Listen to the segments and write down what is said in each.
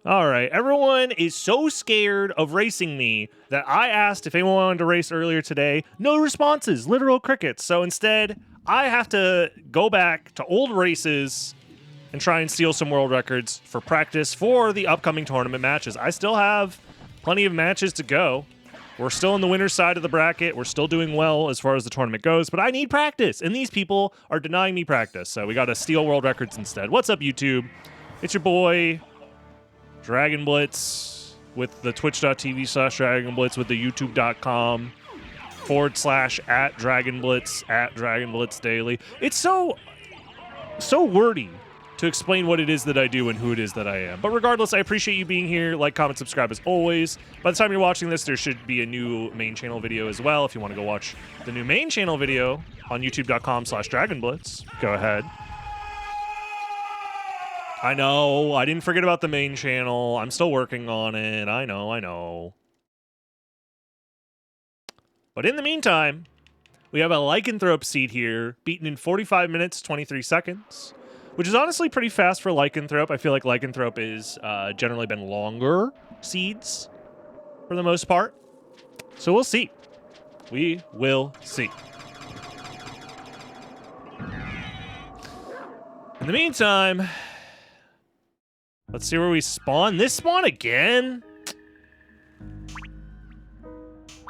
All right, everyone is so scared of racing me that I asked if anyone wanted to race earlier today. No responses, literal crickets. So instead, I have to go back to old races and try and steal some world records for practice for the upcoming tournament matches. I still have plenty of matches to go. We're still in the winner's side of the bracket. We're still doing well as far as the tournament goes, but I need practice, and these people are denying me practice. So we got to steal world records instead. What's up, YouTube? It's your boy, Dragon Blitz, with the twitch.tv/Dragon Blitz, with the youtube.com /@Dragon Blitz, @Dragon Blitz Daily. It's so wordy to explain what it is that I do and who it is that I am. But regardless, I appreciate you being here. Like, comment, subscribe as always. By the time you're watching this, there should be a new main channel video as well. If you want to go watch the new main channel video on youtube.com/Dragon Blitz, go ahead. I know, I didn't forget about the main channel. I'm still working on it. I know. But in the meantime, we have a Lycanthrope seed here, beaten in 45 minutes, 23 seconds, which is honestly pretty fast for Lycanthrope. I feel like Lycanthrope is generally been longer seeds for the most part. So we'll see. We will see. In the meantime, let's see where we spawn. This spawn again?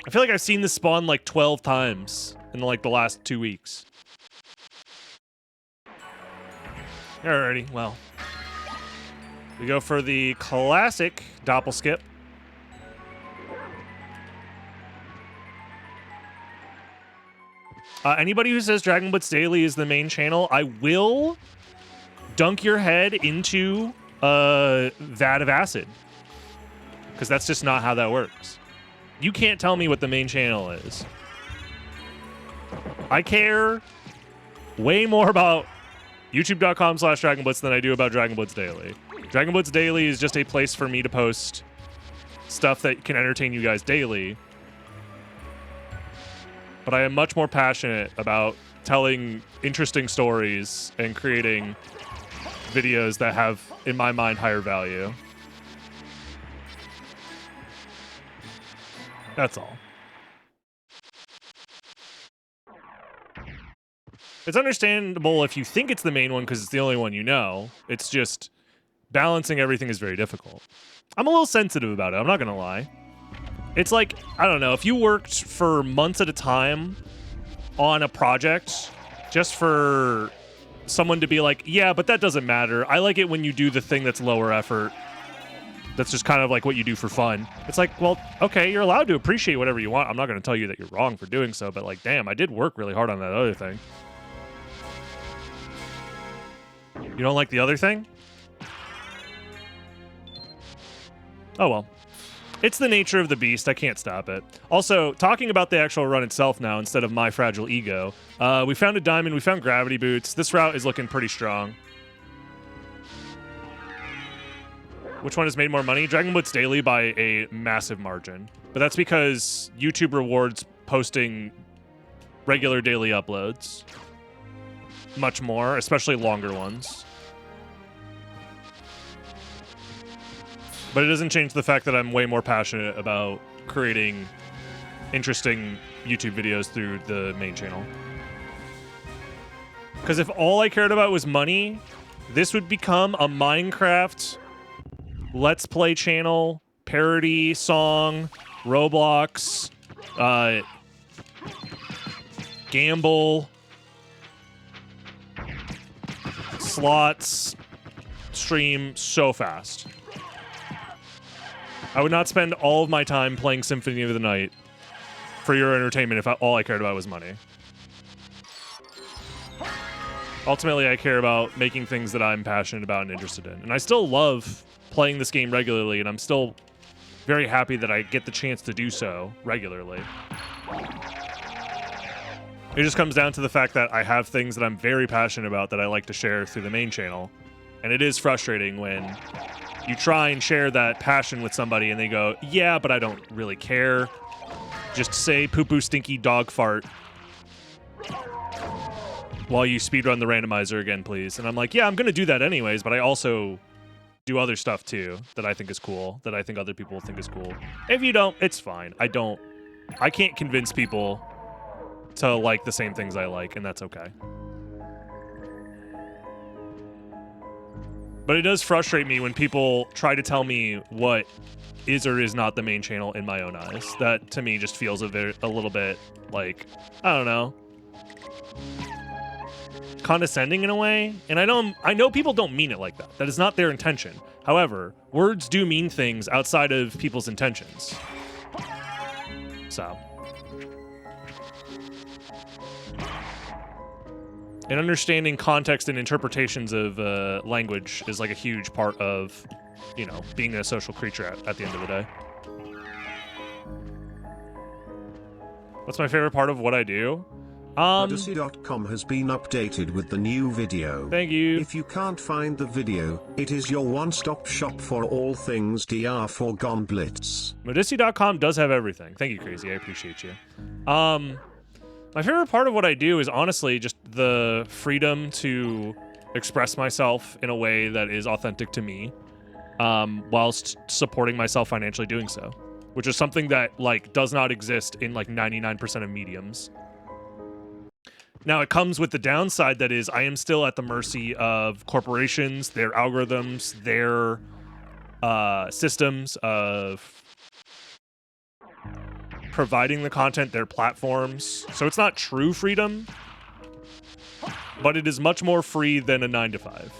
I feel like I've seen this spawn like 12 times in like the last 2 weeks. Alrighty, well. We go for the classic doppelskip. Anybody who says Dragon Blitz Daily is the main channel, I will dunk your head into a vat of acid. Because that's just not how that works. You can't tell me what the main channel is. I care way more about youtube.com/Dragon Blitz than I do about Dragon Blitz Daily. Dragon Blitz Daily is just a place for me to post stuff that can entertain you guys daily. But I am much more passionate about telling interesting stories and creating videos that have, in my mind, higher value. That's all. It's understandable if you think it's the main one because it's the only one you know. It's just balancing everything is very difficult. I'm a little sensitive about it, I'm not gonna lie. It's like, I don't know, if you worked for months at a time on a project just for someone to be like, yeah, but that doesn't matter. I like it when you do the thing that's lower effort. That's just kind of like what you do for fun. It's like, well, okay, you're allowed to appreciate whatever you want. I'm not going to tell you that you're wrong for doing so, but like, damn, I did work really hard on that other thing. You don't like the other thing? Oh, well. It's the nature of the beast. I can't stop it. Also, talking about the actual run itself now instead of my fragile ego, we found a diamond. We found gravity boots. This route is looking pretty strong. Which one has made more money? Dragon Blitz Daily by a massive margin. But that's because YouTube rewards posting regular daily uploads much more, especially longer ones. But it doesn't change the fact that I'm way more passionate about creating interesting YouTube videos through the main channel. Because if all I cared about was money, this would become a Minecraft Let's Play channel, parody song, Roblox, gamble, slots, stream so fast. I would not spend all of my time playing Symphony of the Night for your entertainment if all I cared about was money. Ultimately, I care about making things that I'm passionate about and interested in. And I still love playing this game regularly, and I'm still very happy that I get the chance to do so regularly. It just comes down to the fact that I have things that I'm very passionate about that I like to share through the main channel. And it is frustrating when you try and share that passion with somebody and they go, yeah, but I don't really care. Just say poo-poo stinky dog fart while you speedrun the randomizer again, please. And I'm like, yeah, I'm going to do that anyways, but I also do other stuff too that I think is cool, that I think other people think is cool. If you don't, it's fine. I can't convince people to like the same things I like, and that's okay. But it does frustrate me when people try to tell me what is or is not the main channel in my own eyes. That, to me, just feels a little bit like, I don't know, condescending in a way. And I know people don't mean it like that. That is not their intention. However, words do mean things outside of people's intentions. So. And understanding context and interpretations of language is like a huge part of, you know, being a social creature at the end of the day. What's my favorite part of what I do? Odyssey.com has been updated with the new video. Thank you. If you can't find the video, it is your one-stop shop for all things DR for Gone Blitz. Odyssey.com does have everything. Thank you, Crazy. I appreciate you. My favorite part of what I do is honestly just the freedom to express myself in a way that is authentic to me, whilst supporting myself financially doing so, which is something that like does not exist in like 99% of mediums. Now it comes with the downside that is I am still at the mercy of corporations, their algorithms, their systems of providing the content, their platforms. So it's not true freedom, but it is much more free than a 9-to-5.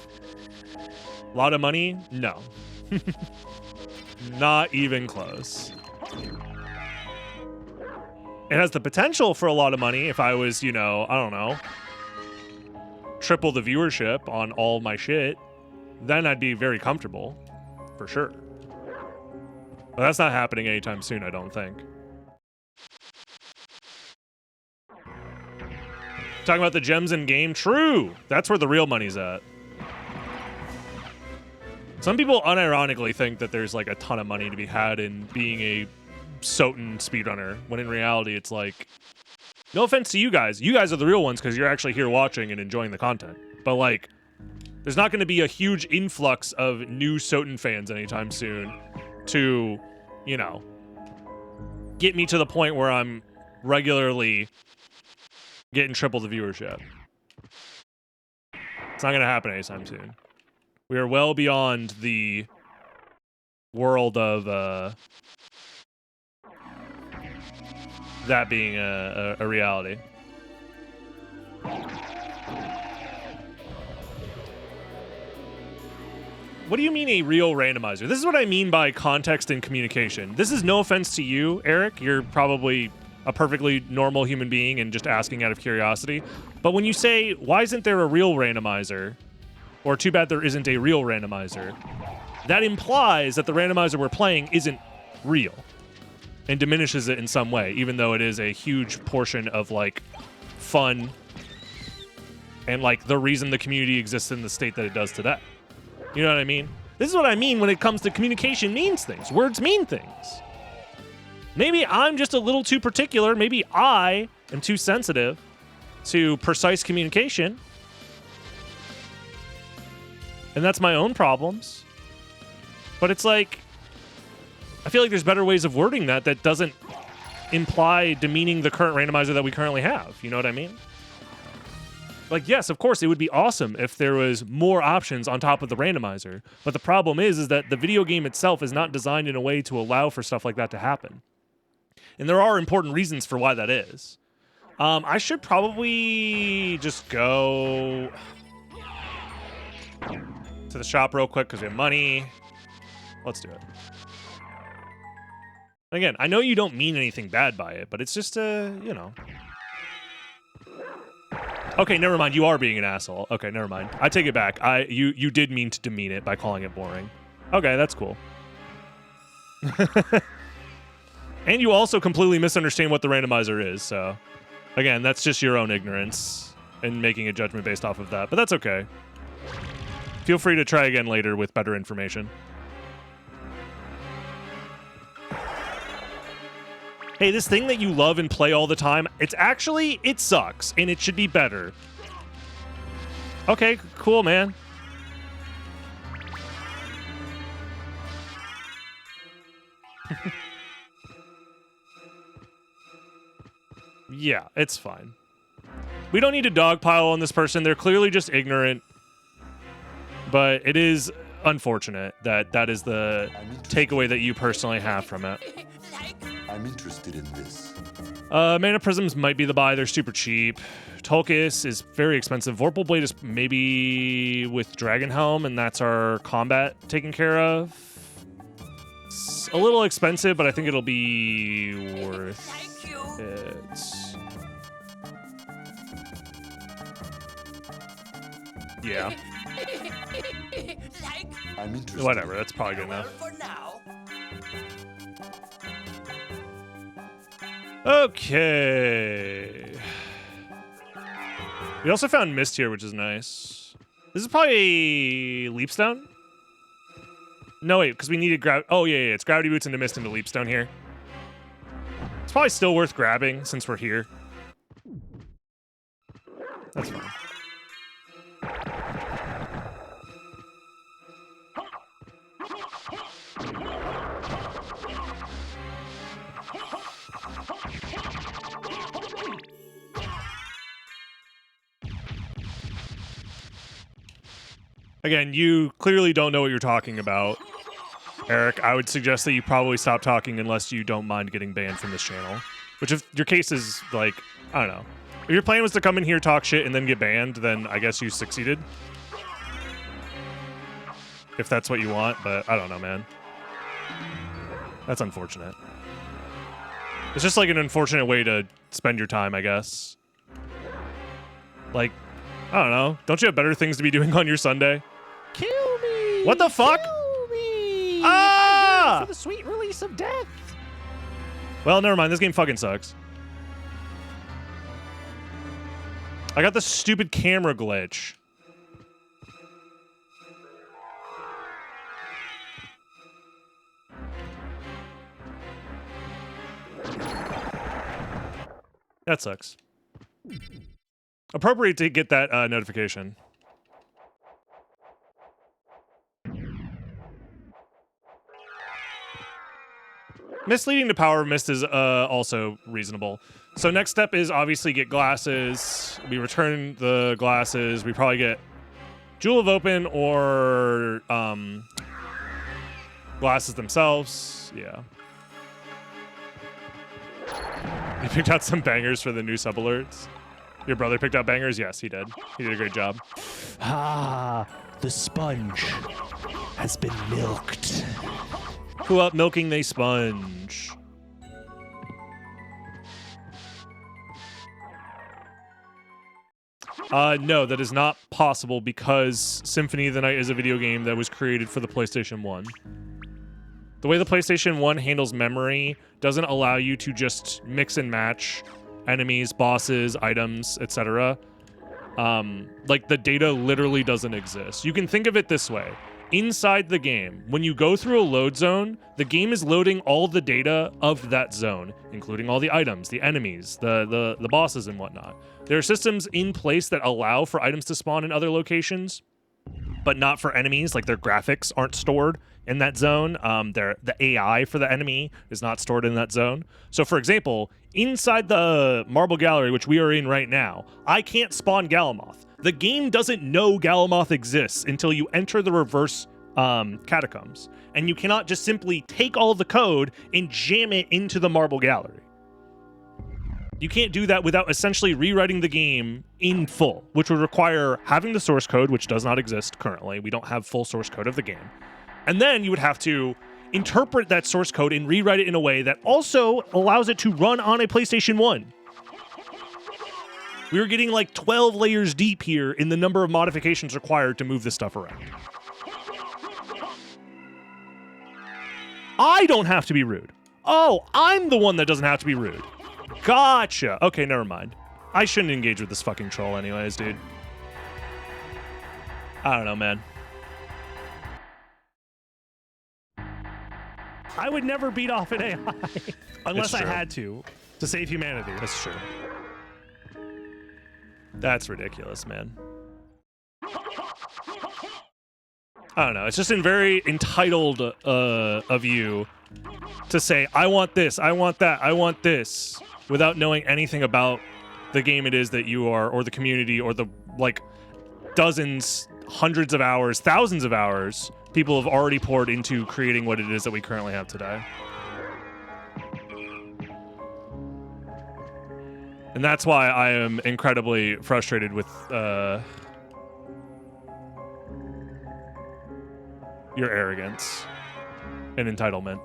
A lot of money? No. Not even close. It has the potential for a lot of money if I was, you know, I don't know, triple the viewership on all my shit. Then I'd be very comfortable, for sure. But that's not happening anytime soon, I don't think. Talking about the gems in game? True! That's where the real money's at. Some people unironically think that there's like a ton of money to be had in being a SotN speedrunner, when in reality it's like, no offense to you guys are the real ones because you're actually here watching and enjoying the content. But like, there's not going to be a huge influx of new SotN fans anytime soon to, you know, get me to the point where I'm regularly getting triple the viewership. It's not going to happen anytime soon. We are well beyond the world of that being a reality. What do you mean a real randomizer? This is what I mean by context and communication. This is no offense to you, Eric. You're probably a perfectly normal human being and just asking out of curiosity. But when you say, why isn't there a real randomizer? Or too bad there isn't a real randomizer. That implies that the randomizer we're playing isn't real and diminishes it in some way, even though it is a huge portion of like fun and like the reason the community exists in the state that it does today. You know what I mean? This is what I mean when it comes to communication means things. Words mean things. Maybe I'm just a little too particular. Maybe I am too sensitive to precise communication. And that's my own problems. But it's like, I feel like there's better ways of wording that doesn't imply demeaning the current randomizer that we currently have. You know what I mean? Like, yes, of course, it would be awesome if there was more options on top of the randomizer. But the problem is that the video game itself is not designed in a way to allow for stuff like that to happen. And there are important reasons for why that is. I should probably just go to the shop real quick because we have money. Let's do it. Again, I know you don't mean anything bad by it, but it's just, you know. Okay, never mind. You are being an asshole. Okay, never mind. I take it back. You did mean to demean it by calling it boring. Okay, that's cool. And you also completely misunderstand what the randomizer is, so again, that's just your own ignorance and making a judgment based off of that, but that's okay. Feel free to try again later with better information. Hey, this thing that you love and play all the time, it sucks, and it should be better. Okay, cool, man. Yeah, it's fine. We don't need to dogpile on this person. They're clearly just ignorant. But it is unfortunate that that is the takeaway that you personally have from it. I'm interested in this. Mana Prisms might be the buy. They're super cheap. Tulkas is very expensive. Vorpal Blade is maybe with Dragon Helm, and that's our combat taken care of. It's a little expensive, but I think it'll be worth it. Yeah. I'm interested. Whatever, that's probably good enough. Okay. We also found Mist here, which is nice. This is probably Leapstone? No, wait, because we needed oh, yeah, it's Gravity Boots into Mist into Leapstone here. It's probably still worth grabbing since we're here. That's fine. Again, you clearly don't know what you're talking about, Eric. I would suggest that you probably stop talking unless you don't mind getting banned from this channel. Which, if your case is, like, I don't know. If your plan was to come in here, talk shit, and then get banned, then I guess you succeeded. If that's what you want, but I don't know, man. That's unfortunate. It's just, like, an unfortunate way to spend your time, I guess. Like, I don't know. Don't you have better things to be doing on your Sunday? Kill me! What the fuck? Kill me! Ah! For the sweet release of death. Well, never mind. This game fucking sucks. I got the stupid camera glitch. That sucks. Appropriate to get that notification. Misleading to Power of Mist is also reasonable. So next step is obviously get glasses. We return the glasses. We probably get Jewel of Open or glasses themselves. Yeah. You picked out some bangers for the new sub alerts. Your brother picked out bangers? Yes, he did. He did a great job. Ah, the sponge has been milked. Who up milking they sponge? No, that is not possible because Symphony of the Night is a video game that was created for the PlayStation 1. The way the PlayStation 1 handles memory doesn't allow you to just mix and match enemies, bosses, items, etc. Like, the data literally doesn't exist. You can think of it this way. Inside the game, when you go through a load zone, the game is loading all the data of that zone, including all the items, the enemies, the bosses and whatnot. There are systems in place that allow for items to spawn in other locations, but not for enemies. Like, their graphics aren't stored in that zone. The AI for the enemy is not stored in that zone. So, for example, inside the Marble Gallery, which we are in right now, I can't spawn Galamoth. The game doesn't know Galamoth exists until you enter the reverse catacombs. And you cannot just simply take all the code and jam it into the Marble Gallery. You can't do that without essentially rewriting the game in full, which would require having the source code, which does not exist currently. We don't have full source code of the game. And then you would have to interpret that source code and rewrite it in a way that also allows it to run on a PlayStation 1. We were getting like 12 layers deep here in the number of modifications required to move this stuff around. I don't have to be rude. Oh, I'm the one that doesn't have to be rude. Gotcha. Okay, never mind. I shouldn't engage with this fucking troll anyways, dude. I don't know, man. I would never beat off an AI unless I had to save humanity. That's true. That's ridiculous, man. I don't know. It's just very entitled of you to say, I want this, I want that, I want this, without knowing anything about the game it is that you are, or the community, or the, like, dozens, hundreds of hours, thousands of hours people have already poured into creating what it is that we currently have today. And that's why I am incredibly frustrated with your arrogance and entitlement.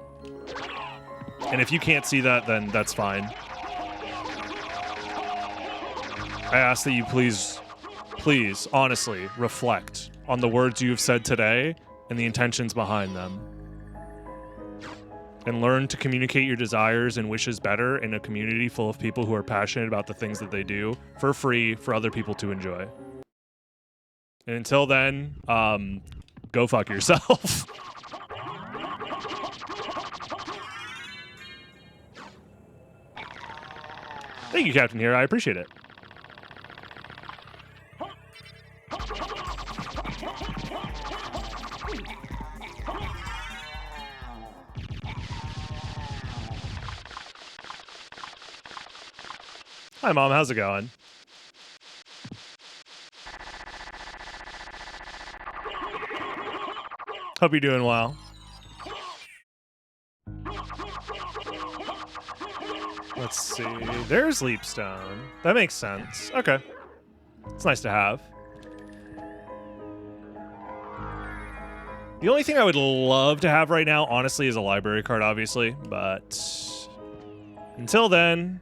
And if you can't see that, then that's fine. I ask that you please, honestly, reflect on the words you've said today and the intentions behind them. And learn to communicate your desires and wishes better in a community full of people who are passionate about the things that they do for free for other people to enjoy. And until then, go fuck yourself. Thank you, Captain Here. I appreciate it. Hi, Mom. How's it going? Hope you're doing well. Let's see. There's Leapstone. That makes sense. Okay. It's nice to have. The only thing I would love to have right now, honestly, is a library card, obviously. But until then,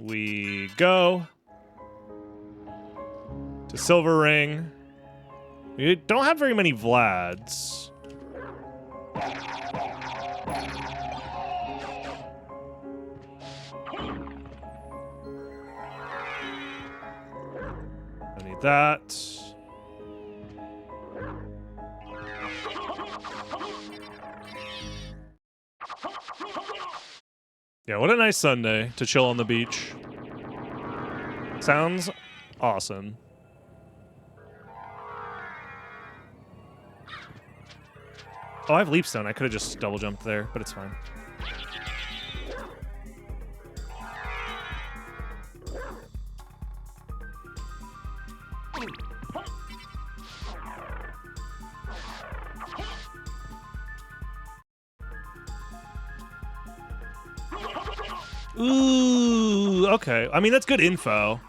we go to Silver Ring. We don't have very many Vlads. I need that. Yeah, what a nice Sunday to chill on the beach. Sounds awesome. Oh, I have Leapstone. I could have just double jumped there, but it's fine. Ooh, okay. I mean, that's good info.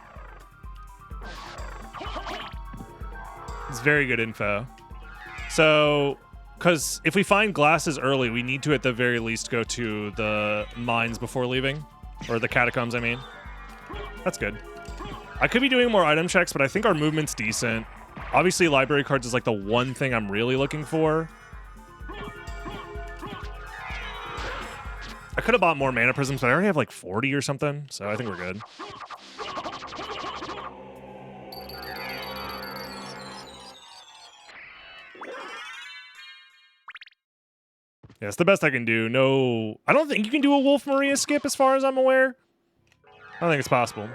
It's very good info. So, because if we find glasses early, we need to at the very least go to the mines before leaving. Or the catacombs, I mean. That's good. I could be doing more item checks, but I think our movement's decent. Obviously, library cards is like the one thing I'm really looking for. I could have bought more mana prisms, but I already have like 40 or something, so I think we're good. Yeah, it's the best I can do. No, I don't think you can do a Wolf Maria skip as far as I'm aware. I don't think it's possible.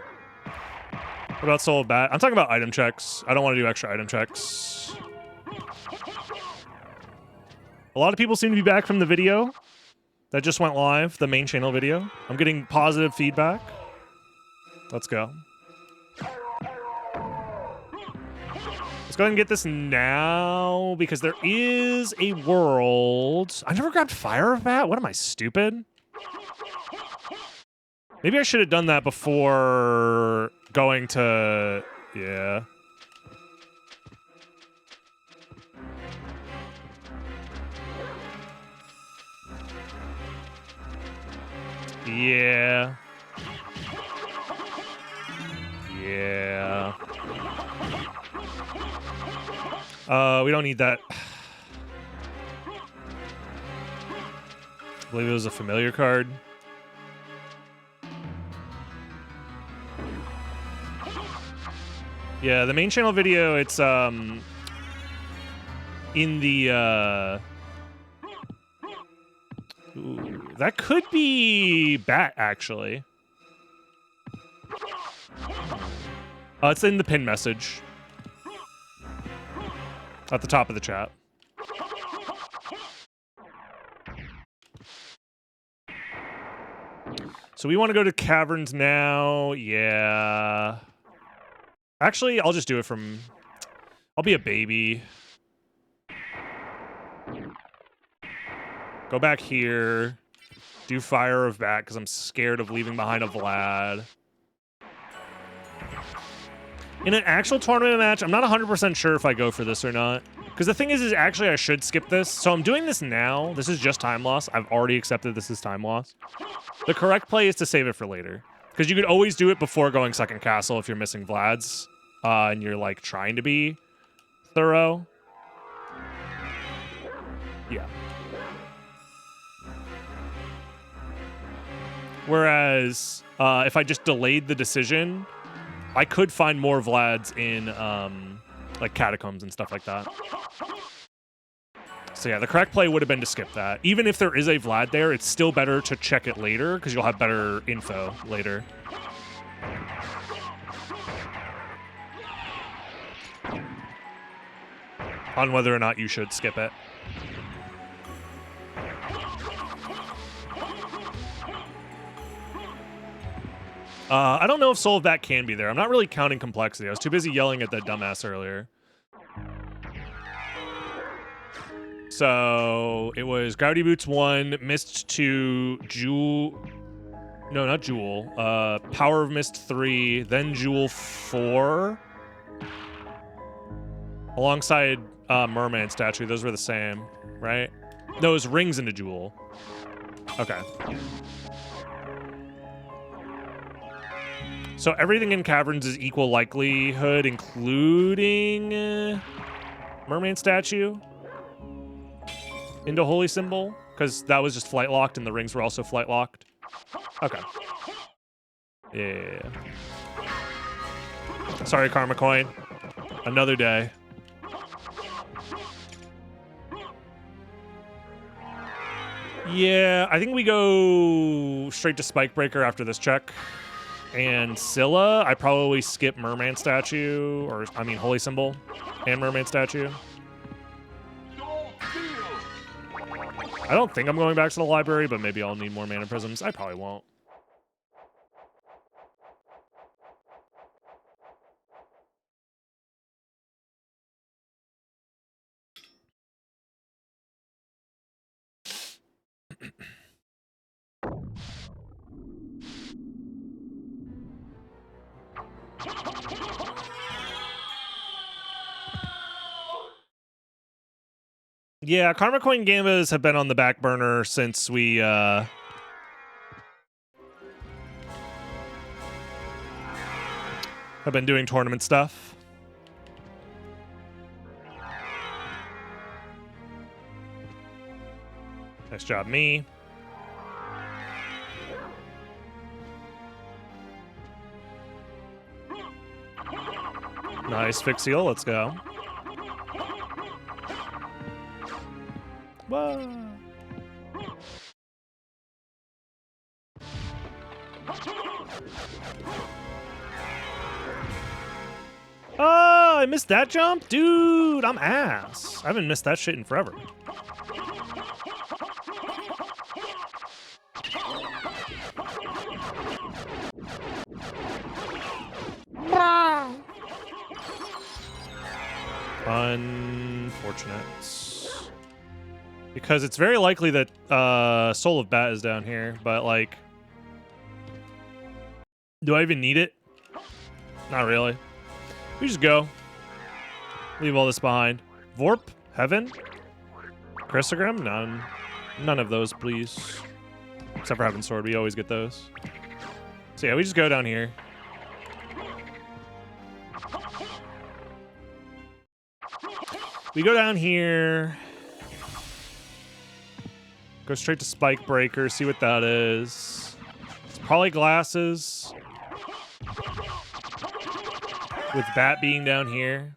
What about Soul of Bat? I'm talking about item checks. I don't want to do extra item checks. A lot of people seem to be back from the video that just went live, the main channel video. I'm getting positive feedback. Let's go. Let's go ahead and get this now, because there is a world. I never grabbed Fire of Bat? What am I, stupid? Maybe I should have done that before going to... Yeah. Yeah. Yeah. We don't need that. I believe it was a familiar card. Yeah, the main channel video, it's in the ooh, that could be Bat, actually. It's in the pin message at the top of the chat. So we want to go to caverns now. Yeah. Actually, I'll just do it from... I'll be a baby. Go back here. Do Fire of Bat, because I'm scared of leaving behind a Vlad. In an actual tournament match, I'm not 100% sure if I go for this or not. Because the thing is actually I should skip this. So I'm doing this now. This is just time loss. I've already accepted this is time loss. The correct play is to save it for later. Because you could always do it before going second castle if you're missing Vlads. And you're, like, trying to be thorough. Yeah. Whereas, if I just delayed the decision, I could find more Vlads in, like, catacombs and stuff like that. So yeah, the correct play would have been to skip that. Even if there is a Vlad there, it's still better to check it later, because you'll have better info later. On whether or not you should skip it. I don't know if Soul of Bat can be there. I'm not really counting complexity. I was too busy yelling at that dumbass earlier. So it was Gravity Boots 1, Mist 2, Jewel... No, not Jewel. Power of Mist 3, then Jewel 4. Alongside Merman Statue. Those were the same, right? No, it was Rings into Jewel. Okay. So everything in Caverns is equal likelihood, including Merman Statue into Holy Symbol, because that was just flight locked and the rings were also flight locked. Okay. Yeah. Sorry, Karma Coin. Another day. Yeah, I think we go straight to Spike Breaker after this check. And Scylla, I probably skip Merman Statue, or I mean Holy Symbol and Merman Statue. I don't think I'm going back to the library, but maybe I'll need more Mana Prisms. I probably won't. Yeah, Karma Coin Gambas have been on the back burner since we, have been doing tournament stuff. Nice job, me. Nice Fixial, let's go. Whoa. Oh, I missed that jump? Dude, I'm ass. I haven't missed that shit in forever. Unfortunate. Because it's very likely that Soul of Bat is down here, but like... Do I even need it? Not really. We just go. Leave all this behind. Vorp? Heaven? Chrysogram? None. None of those, please. Except for Heaven Sword, we always get those. So yeah, we just go down here. We go down here. Go straight to Spike Breaker, see what that is. It's probably glasses. With Bat being down here.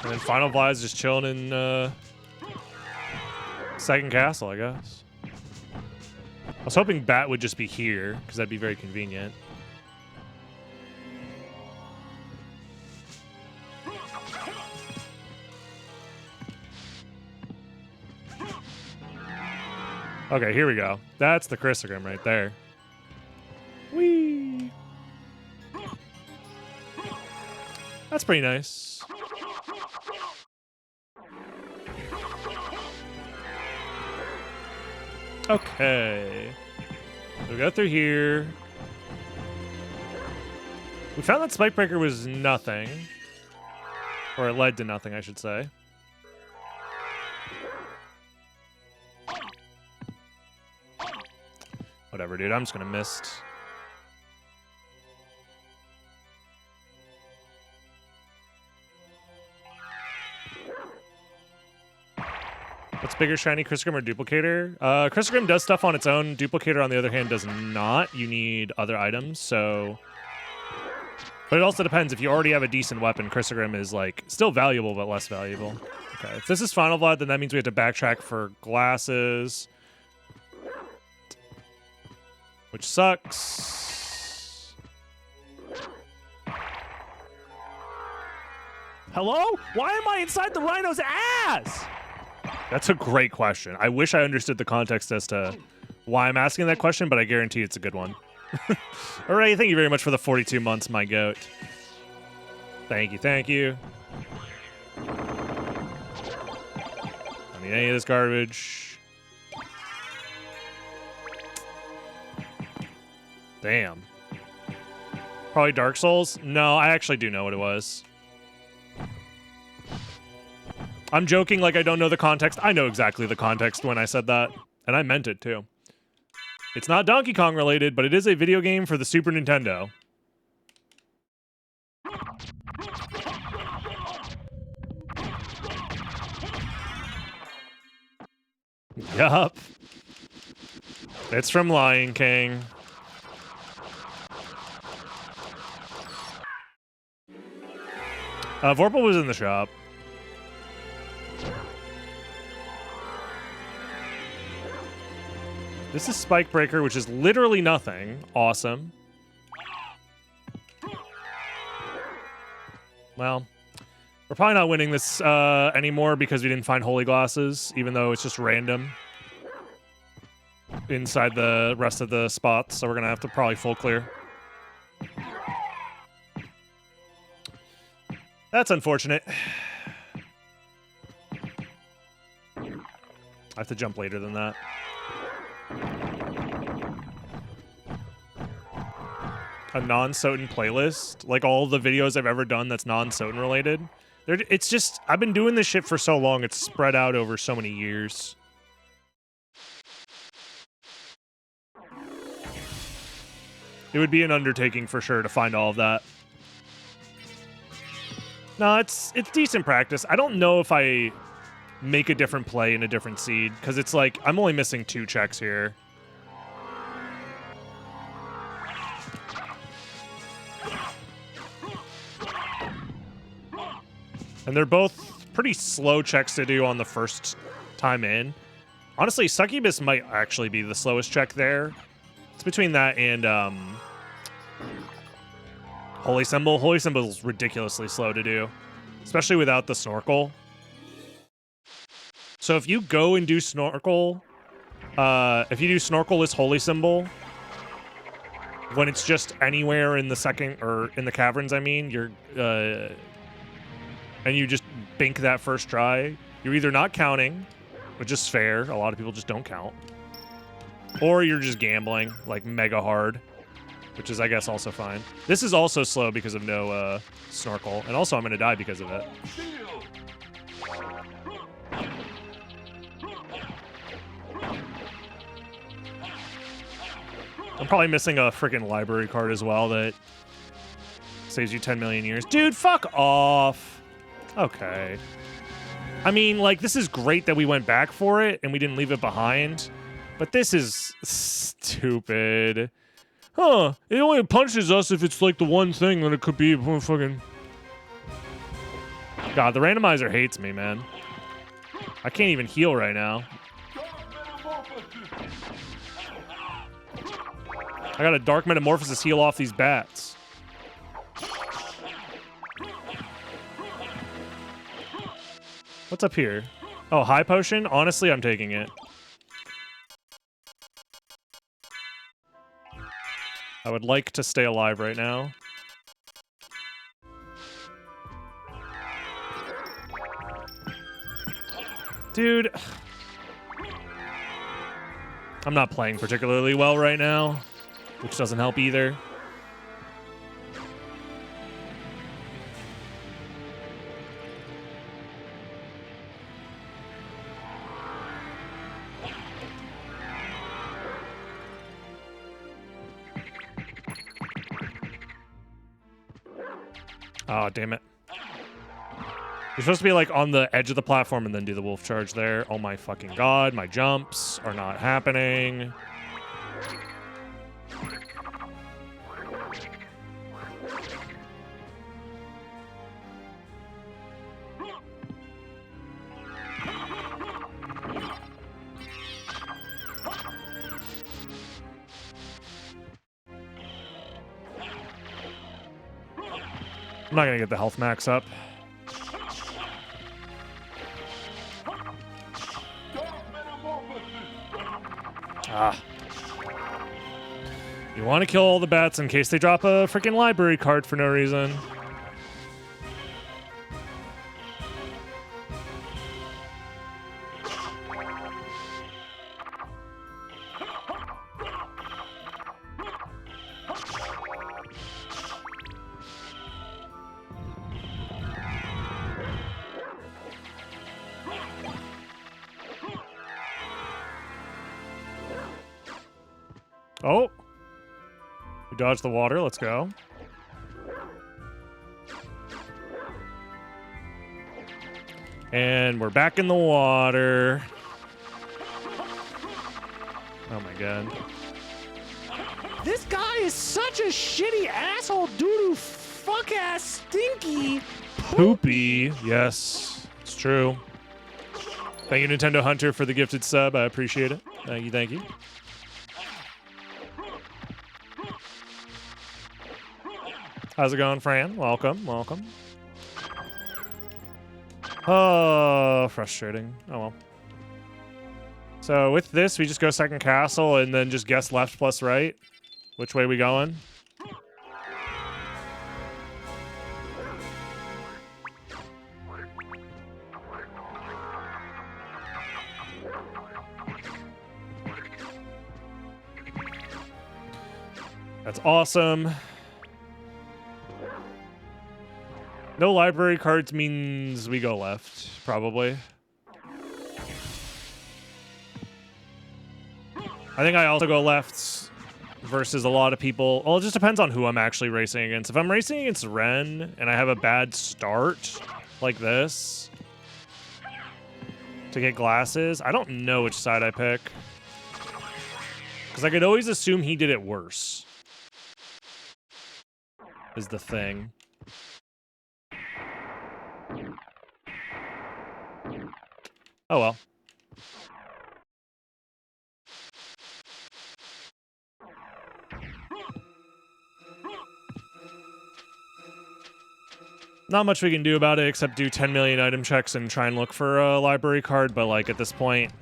And then Final Vlad's just chilling in second castle, I guess. I was hoping Bat would just be here, because that'd be very convenient. Okay, here we go. That's the Chrysogrim right there. Whee! That's pretty nice. Okay. We go through here. We found that Spike Breaker was nothing. Or it led to nothing, I should say. Whatever, dude. I'm just gonna mist. What's bigger, shiny, Chrysogrim or Duplicator? Chrysogrim does stuff on its own. Duplicator, on the other hand, does not. You need other items, so... But it also depends. If you already have a decent weapon, Chrysogrim is, like, still valuable, but less valuable. Okay, if this is Final Vlad, then that means we have to backtrack for glasses. Which sucks. Hello? Why am I inside the rhino's ass? That's a great question. I wish I understood the context as to why I'm asking that question, but I guarantee it's a good one. All right, thank you very much for the 42 months, my goat. Thank you, thank you. I don't need any of this garbage. Damn. Probably Dark Souls? No, I actually do know what it was. I'm joking like I don't know the context. I know exactly the context when I said that, and I meant it too. It's not Donkey Kong related, but it is a video game for the Super Nintendo. Yup. It's from Lion King. Vorpal was in the shop. This is Spike Breaker, which is literally nothing. Awesome. Well, we're probably not winning this anymore because we didn't find holy glasses, even though it's just random inside the rest of the spots, so we're going to have to probably full clear. That's unfortunate. I have to jump later than that. A non-SotN playlist? Like all the videos I've ever done that's non-SotN related? It's just, I've been doing this shit for so long, it's spread out over so many years. It would be an undertaking for sure to find all of that. No, it's decent practice. I don't know if I make a different play in a different seed, because it's like, I'm only missing 2 checks here. And they're both pretty slow checks to do on the first time in. Honestly, Succubus might actually be the slowest check there. It's between that and Holy Symbol. Holy Symbol is ridiculously slow to do, especially without the snorkel. So if you go and do snorkel, if you do snorkel-less Holy Symbol, when it's just anywhere in the second, or in the caverns, I mean, you're, and you just bink that first try, you're either not counting, which is fair, a lot of people just don't count, or you're just gambling, like mega hard, which is, I guess, also fine. This is also slow because of no snorkel, and also I'm going to die because of it. I'm probably missing a freaking library card as well that saves you 10 million years. Dude, fuck off. Okay. I mean, like, this is great that we went back for it and we didn't leave it behind, but this is stupid. Huh, it only punches us if it's like the one thing that it could be. Fucking... God, the randomizer hates me, man. I can't even heal right now. I got a Dark Metamorphosis heal off these bats. What's up here? Oh, high potion? Honestly, I'm taking it. I would like to stay alive right now. Dude. I'm not playing particularly well right now, which doesn't help either. Oh, damn it. You're supposed to be like on the edge of the platform and then do the wolf charge there. Oh my fucking god, my jumps are not happening. I'm not gonna get the health max up. Ah. You want to kill all the bats in case they drop a freaking library card for no reason. Oh. We dodged the water. Let's go. And we're back in the water. Oh my god. This guy is such a shitty asshole, doo-doo, fuck-ass, stinky. Poopy. Yes, it's true. Thank you, Nintendo Hunter, for the gifted sub. I appreciate it. Thank you, thank you. How's it going, Fran? Welcome, welcome. Oh, frustrating. Oh, well. So with this, we just go second castle and then just guess left plus right. Which way we going? That's awesome. No library cards means we go left, probably. I think I also go left versus a lot of people. Well, it just depends on who I'm actually racing against. If I'm racing against Ren and I have a bad start like this to get glasses, I don't know which side I pick. Because I could always assume he did it worse. Is the thing. Oh well. Not much we can do about it except do 10 million item checks and try and look for a library card, but like at this point,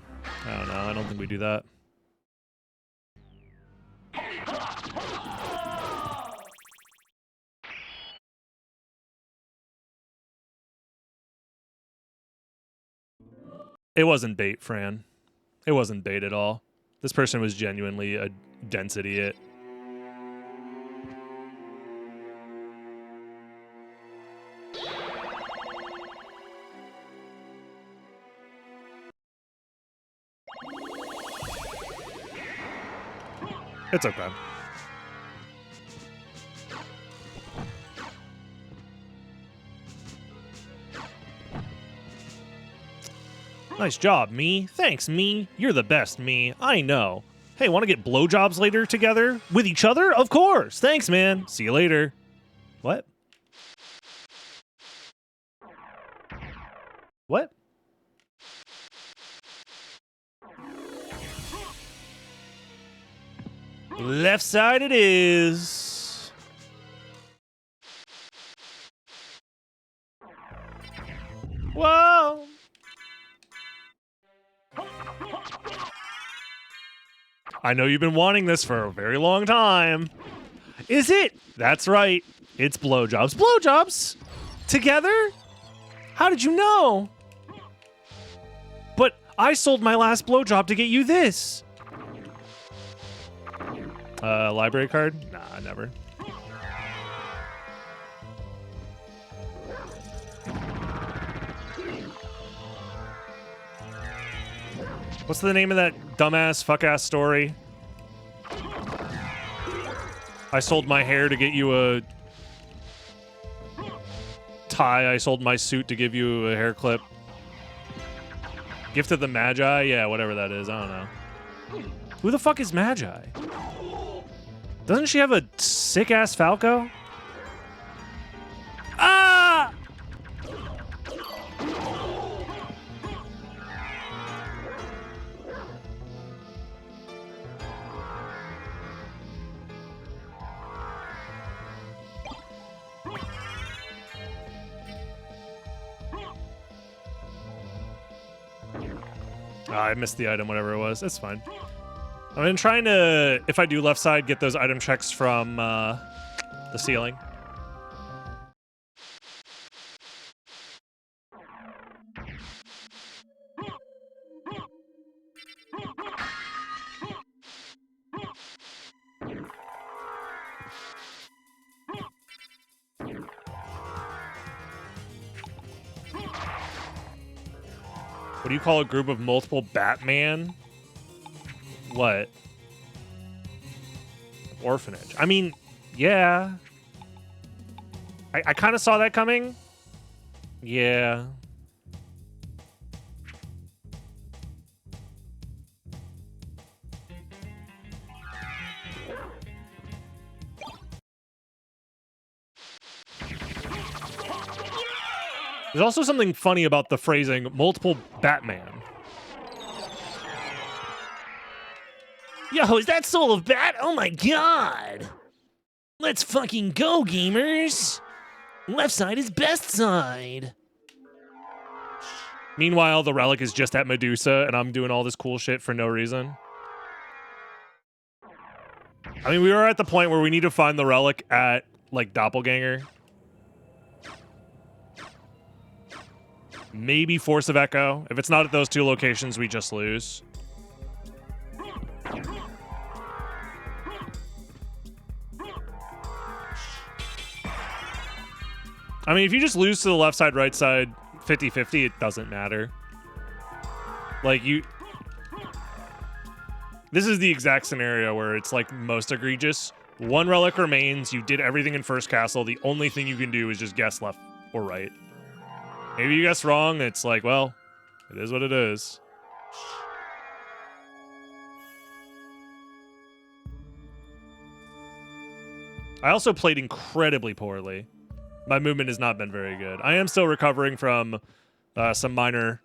I don't know, I don't think we do that. It wasn't bait, Fran. It wasn't bait at all. This person was genuinely a dense idiot. It's okay. Nice job, me. Thanks, me. You're the best, me. I know. Hey, want to get blowjobs later together? With each other? Of course. Thanks, man. See you later. What? What? Left side it is. Whoa. I know you've been wanting this for a very long time. Is it? That's right. It's blowjobs. Blowjobs? Together? How did you know? But I sold my last blowjob to get you this. Library card? Nah, never. What's the name of that dumbass, fuck-ass story? I sold my hair to get you a tie. I sold my suit to give you a hair clip. Gift of the Magi? Yeah, whatever that is. I don't know. Who the fuck is Magi? Doesn't she have a sick-ass Falco? Ah! I missed the item, whatever it was. That's fine. I've been trying to, if I do left side, get those item checks from the ceiling. What do you call a group of multiple Batman? What? Orphanage. I mean, yeah. I kind of saw that coming. Yeah. There's also something funny about the phrasing, multiple Batman. Yo, is that Soul of Bat? Oh my god! Let's fucking go, gamers! Left side is best side! Meanwhile, the relic is just at Medusa, and I'm doing all this cool shit for no reason. I mean, we were at the point where we need to find the relic at, like, Doppelganger. Maybe Force of Echo. If it's not at those two locations, we just lose. I mean, if you just lose to the left side, right side, 50-50, it doesn't matter. Like, you... This is the exact scenario where it's, like, most egregious. One relic remains, you did everything in first castle, the only thing you can do is just guess left or right. Maybe you guess wrong, it's like, well, it is what it is. I also played incredibly poorly. My movement has not been very good. I am still recovering from some minor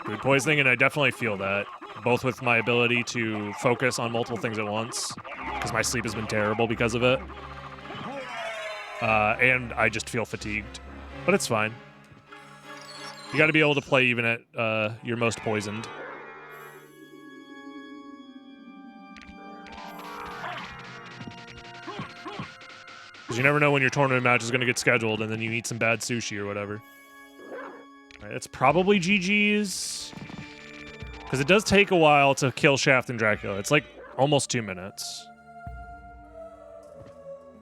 food poisoning, and I definitely feel that, both with my ability to focus on multiple things at once, because my sleep has been terrible because of it, and I just feel fatigued. But it's fine. You got to be able to play even at your most poisoned. Because you never know when your tournament match is going to get scheduled, and then you eat some bad sushi or whatever. All right, it's probably GG's. Because it does take a while to kill Shaft and Dracula. It's like almost 2 minutes.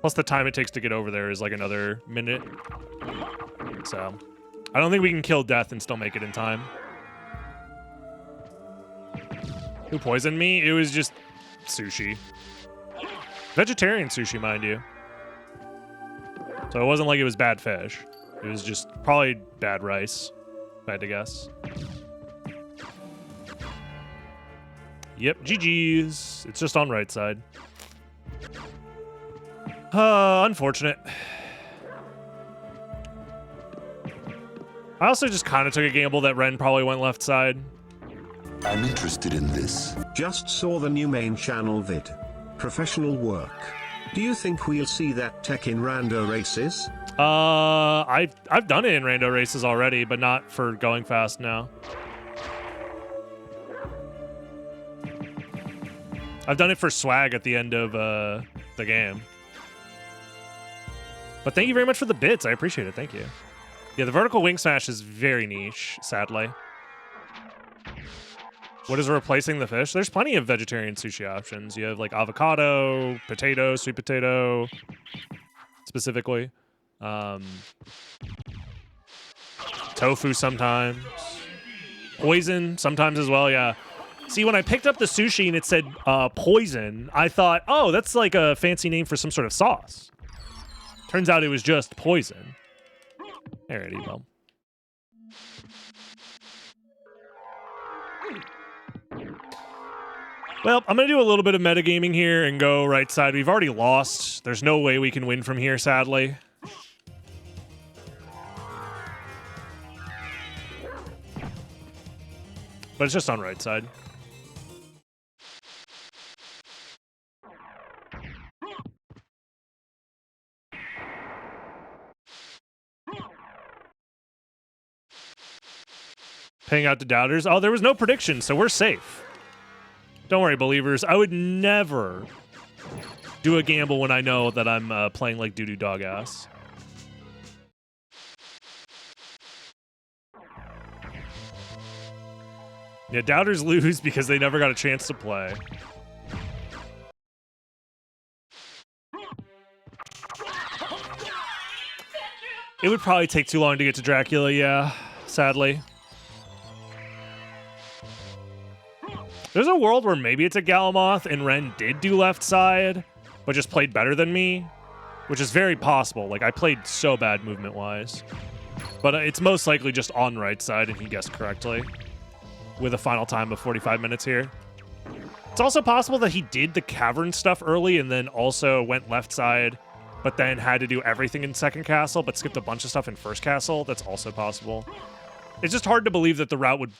Plus the time it takes to get over there is like another minute. So, I don't think we can kill Death and still make it in time. Who poisoned me? It was just sushi. Vegetarian sushi, mind you. So it wasn't like it was bad fish. It was just probably bad rice, if I had to guess. Yep, GG's. It's just on right side. Unfortunate. I also just kind of took a gamble that Ren probably went left side. I'm interested in this. Just saw the new main channel vid. Professional work. Do you think we'll see that tech in rando races? I've done it in rando races already, but not for going fast now. I've done it for swag at the end of the game. But thank you very much for the bits. I appreciate it. Thank you. Yeah, the vertical wing smash is very niche, sadly. What is replacing the fish? There's plenty of vegetarian sushi options. You have like avocado, potato, sweet potato, specifically. Tofu sometimes. Poison sometimes as well, yeah. See, when I picked up the sushi and it said poison, I thought, oh, that's like a fancy name for some sort of sauce. Turns out it was just poison. Alrighty, well. Well, I'm going to do a little bit of metagaming here and go right side. We've already lost. There's no way we can win from here, sadly. But it's just on right side. Paying out to doubters. Oh, there was no prediction, so we're safe. Don't worry, believers. I would never do a gamble when I know that I'm playing like doo-doo dog ass. Yeah, doubters lose because they never got a chance to play. It would probably take too long to get to Dracula, yeah, sadly. There's a world where maybe it's a Galamoth and Ren did do left side, but just played better than me, which is very possible. Like, I played so bad movement-wise. But it's most likely just on right side, and he guessed correctly, with a final time of 45 minutes here. It's also possible that he did the cavern stuff early and then also went left side, but then had to do everything in second castle, but skipped a bunch of stuff in first castle. That's also possible. It's just hard to believe that the route would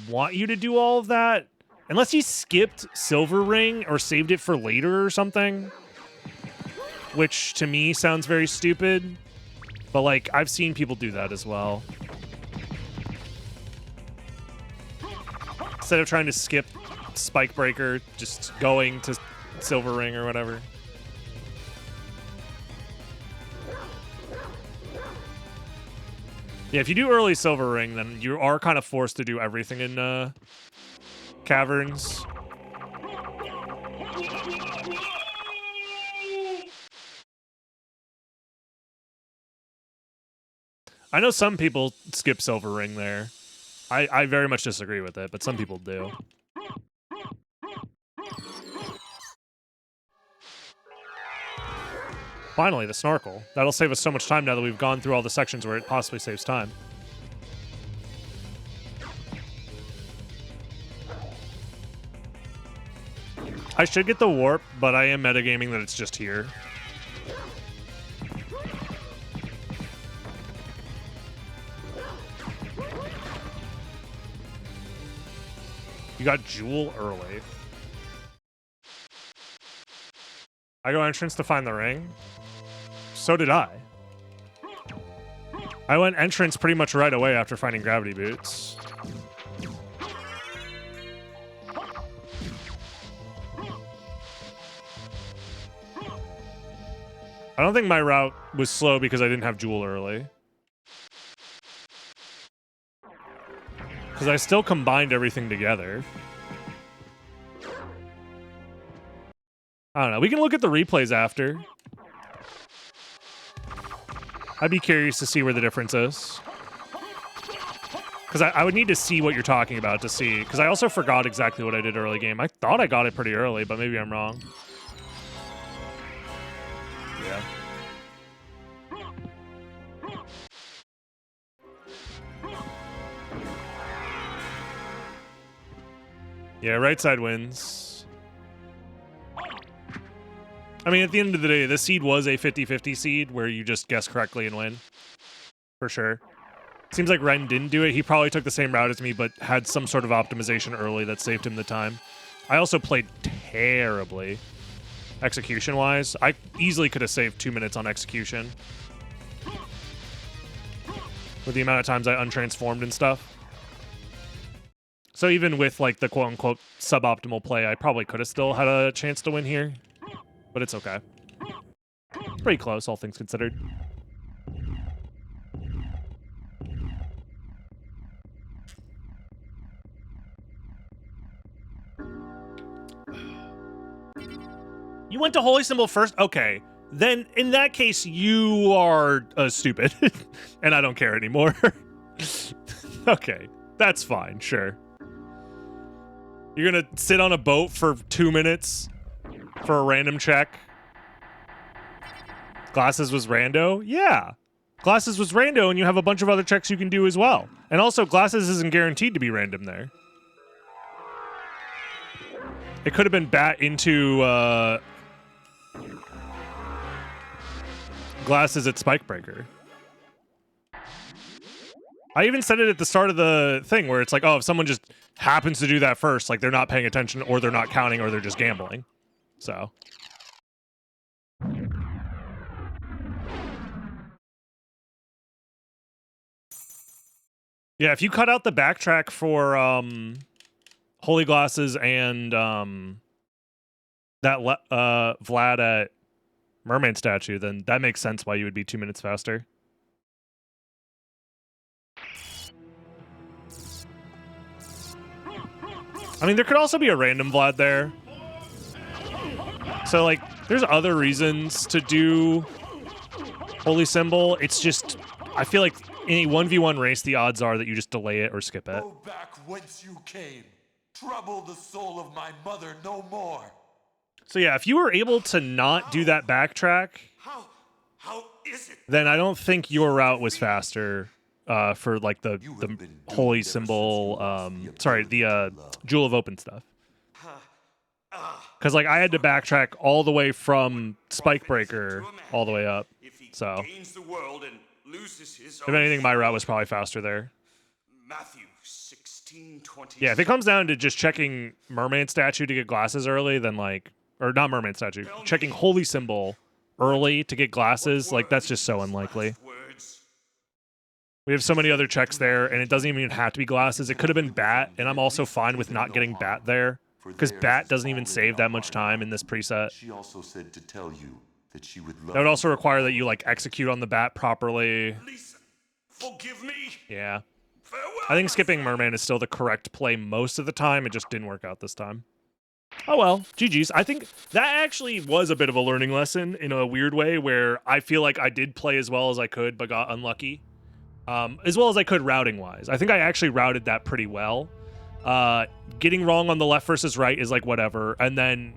want you to do all of that. Unless he skipped Silver Ring or saved it for later or something. Which, to me, sounds very stupid. But, like, I've seen people do that as well. Instead of trying to skip Spike Breaker, just going to Silver Ring or whatever. Yeah, if you do early Silver Ring, then you are kind of forced to do everything in, caverns. I know some people skip Silver Ring there. I very much disagree with it, but some people do. Finally, the snorkel. That'll save us so much time now that we've gone through all the sections where it possibly saves time. I should get the warp, but I am metagaming that it's just here. You got Jewel early. I go entrance to find the ring. So did I. I went entrance pretty much right away after finding gravity boots. I don't think my route was slow because I didn't have Jewel early. Because I still combined everything together. I don't know. We can look at the replays after. I'd be curious to see where the difference is. Because I would need to see what you're talking about to see. Because I also forgot exactly what I did early game. I thought I got it pretty early, but maybe I'm wrong. Yeah. Yeah, right side wins. I mean, at the end of the day, the seed was a 50-50 seed where you just guess correctly and win. For sure. Seems like Ren didn't do it. He probably took the same route as me, but had some sort of optimization early that saved him the time. I also played terribly. Execution-wise. I easily could have saved 2 minutes on execution. With the amount of times I untransformed and stuff. So even with, like, the quote-unquote suboptimal play, I probably could have still had a chance to win here. But it's okay. pretty close, all things considered. You went to Holy Symbol first? Okay. Then, in that case, you are stupid. And I don't care anymore. Okay. That's fine, sure. You're gonna sit on a boat for 2 minutes for a random check? Glasses was rando? Yeah. Glasses was rando, and you have a bunch of other checks you can do as well. And also, Glasses isn't guaranteed to be random there. It could have been bat into Glasses at Spikebreaker. I even said it at the start of the thing where it's like, oh, if someone just happens to do that first, like they're not paying attention or they're not counting or they're just gambling. So. Yeah, if you cut out the backtrack for Holy Glasses and that Vlad at Mermaid Statue, then that makes sense why you would be 2 minutes faster. I mean, there could also be a random Vlad there. So, like, there's other reasons to do Holy Symbol. It's just, I feel like in a 1v1 race, the odds are that you just delay it or skip it. Go back whence you came. Trouble the soul of my mother no more. So yeah, if you were able to not do that backtrack, How is it? then I don't think your route was faster for like the Holy Symbol, sorry, the Jewel of Open stuff. Because like I had to backtrack all the way from Spikebreaker all the way up. So if anything, my route was probably faster there. Matthew 16:20. Yeah, if it comes down to just checking Mermaid Statue to get Glasses early, then like, or not Mermaid Statue, checking Holy Symbol early to get Glasses, like that's just so unlikely. We have so many other checks there, and it doesn't even have to be Glasses. It could have been Bat, and I'm also fine with not getting Bat there, because Bat doesn't even save that much time in this preset. She also said to tell you that she would love That would also require that you like execute on the Bat properly. Listen, forgive me. Yeah. Farewell, I think my skipping friend. Merman is still the correct play most of the time. It just didn't work out this time. Oh well, GG's. I think that actually was a bit of a learning lesson in a weird way where I feel like I did play as well as I could but got unlucky. As well as I could routing-wise. I think I actually routed that pretty well. Getting wrong on the left versus right is like whatever. And then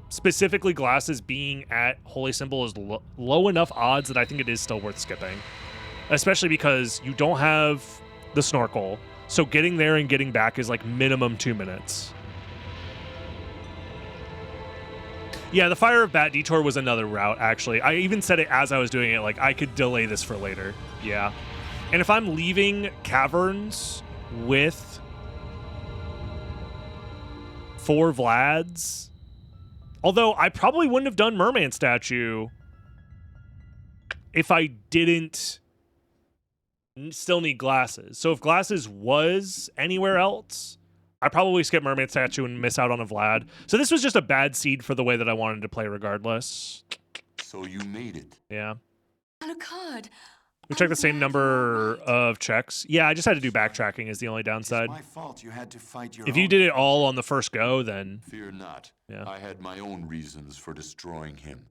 specifically Glasses being at Holy Symbol is low enough odds that I think it is still worth skipping. Especially because you don't have the snorkel. So getting there and getting back is like minimum 2 minutes. Yeah, the Fire of Bat Detour was another route, actually. I even said it as I was doing it, like, I could delay this for later. Yeah. And if I'm leaving Caverns with 4 Vlads, although I probably wouldn't have done Merman Statue if I didn't still need Glasses. So if Glasses was anywhere else, I probably skip Mermaid Statue and miss out on a Vlad. So this was just a bad seed for the way that I wanted to play regardless. So you made it. Yeah. Alucard. We checked the same number of checks. Yeah, I just had to do backtracking is the only downside. My fault you had to fight your If you did it all on the first go, then... Fear not. Yeah. I had my own reasons for destroying him.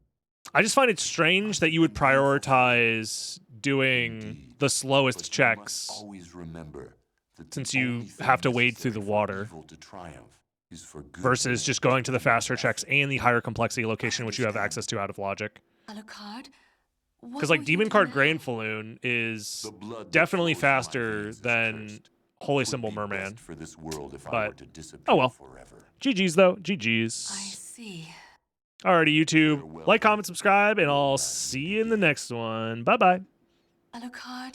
I just find it strange that you would prioritize doing the slowest But you checks. must always remember that Since the you only thing have to wade through necessary the for water. evil to triumph is for good Versus to just going to the faster checks and the higher complexity location, which you have access to out of logic. Alucard. Because like Demon Card Grainfalloon is The blood that definitely flows in my faster veins is than cursed. Holy Would Symbol be Merman. best for this world if I But- were to disappear oh well. forever. GG's though. I GG's. see. Alrighty, YouTube. Farewell, Like, comment, subscribe, and I'll Farewell. see you in the next one. Bye-bye. Alucard.